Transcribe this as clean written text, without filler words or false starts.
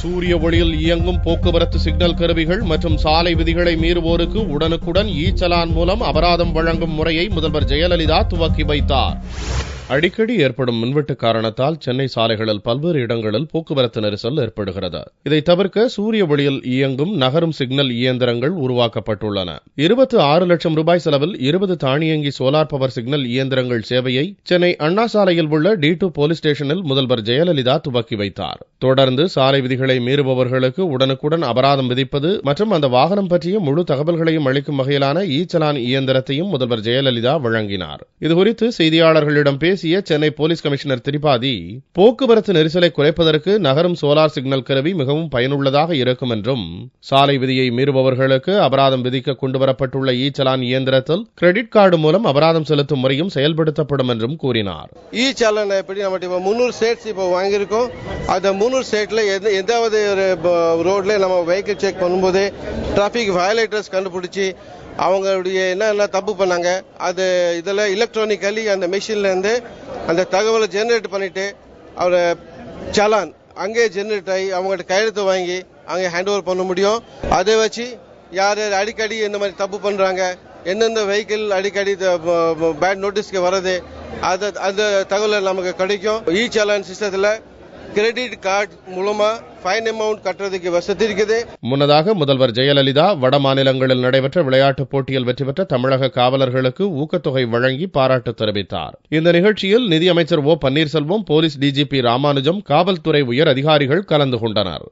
சூரிய ஒளியில் இயங்கும் போக்குவரத்து சிக்னல் கருவிகள் மற்றும் சாலை விதிகளை மீறுவோருக்கு உடனுக்குடன் இ-சலான் மூலம் அபராதம் வழங்கும் முறையை முதல்வர் ஜெயலலிதா துவக்கி வைத்தார். அடிக்கடி ஏற்படும் மின்வெட்டு காரணத்தால் சென்னை சாலைகளில் பல்வேறு இடங்களில் போக்குவரத்து நெரிசல் ஏற்படுகிறது. இதை தவிர்க்க சூரிய ஒளியில் இயங்கும் நகரும் சிக்னல் இயந்திரங்கள் உருவாக்கப்பட்டுள்ளன. 26 லட்சம் ரூபாய் செலவில் 20 தானியங்கி சோலார் பவர் சிக்னல் இயந்திரங்கள் சேவையை சென்னை அண்ணா சாலையில் உள்ள D2 போலீஸ் ஸ்டேஷனில் முதல்வர் ஜெயலலிதா துவக்கி வைத்தார். தொடர்ந்து சாலை விதிகளை மீறுபவர்களுக்கு உடனுக்குடன் அபராதம் விதிப்பது மற்றும் அந்த வாகனம் பற்றிய முழு தகவல்களையும் அளிக்கும் வகையிலான இ-சலான் இயந்திரத்தையும் முதல்வர் ஜெயலலிதா வழங்கினார். இதுகுறித்து செய்தியாளர்களிடம் பேசிய சென்னை போலீஸ் கமிஷனர் திரிபாதி, போக்குவரத்து நெரிசலை குறைப்பதற்கு நகரும் சோலார் சிக்னல் கருவி மிகவும் பயனுள்ளதாக இருக்கும் என்றும், சாலை விதியை மீறுபவர்களுக்கு அபராதம் விதிக்க கொண்டுவரப்பட்டுள்ள இ-சலான் இயந்திரத்தில் கிரெடிட் கார்டு மூலம் அபராதம் செலுத்தும் முறையும் செயல்படுத்தப்படும் என்றும் கூறினார். இ-சலான் எப்படி நம்ம 300 ஸ்டேட்ஸ் இப்போ வாங்கியிருக்கோம். அந்த 300 ஸ்டேட்ல எதாவது ரோட்ல நம்ம வெஹிக்கிள் செக் பண்ணும்போது டிராபிக் வயலேட்டர்ஸ் கண்டுபிடிச்சி அவங்களுடைய என்ன தப்பு பண்ணாங்க, அது இதில் எலக்ட்ரானிக்கலி அந்த மெஷின்ல இருந்து அந்த தகவலை ஜெனரேட் பண்ணிட்டு அவரை சலான் அங்கே ஜெனரேட் ஆகி அவங்கள்ட்ட கையெழுத்து வாங்கி அங்கே ஹேண்ட் ஓவர் பண்ண முடியும். அதை வச்சு யார் அடிக்கடி இந்த மாதிரி தப்பு பண்றாங்க, எந்தெந்த வெஹிக்கிள் அடிக்கடி பேட் நோட்டீஸ்க்கு வருது, அந்த தகவல் நமக்கு கிடைக்கும். இ-சலான் சிஸ்டத்தில் கிரெடிட் கார்டு மூலமா ஃபைன் அமௌண்ட் கட்டுறதுக்கு வசதி இருக்குது. முன்னதாக முதல்வர் ஜெயலலிதா வட மாநிலங்களில் நடைபெற்ற விளையாட்டுப் போட்டியில் வெற்றி பெற்ற தமிழக காவலர்களுக்கு ஊக்கத்தொகை வழங்கி பாராட்டு தெரிவித்தார். இந்த நிகழ்ச்சியில் நிதியமைச்சர் ஓ பன்னீர்செல்வம், போலீஸ் டிஜிபி ராமானுஜம், காவல்துறை உயர் அதிகாரிகள் கலந்து கொண்டனர்.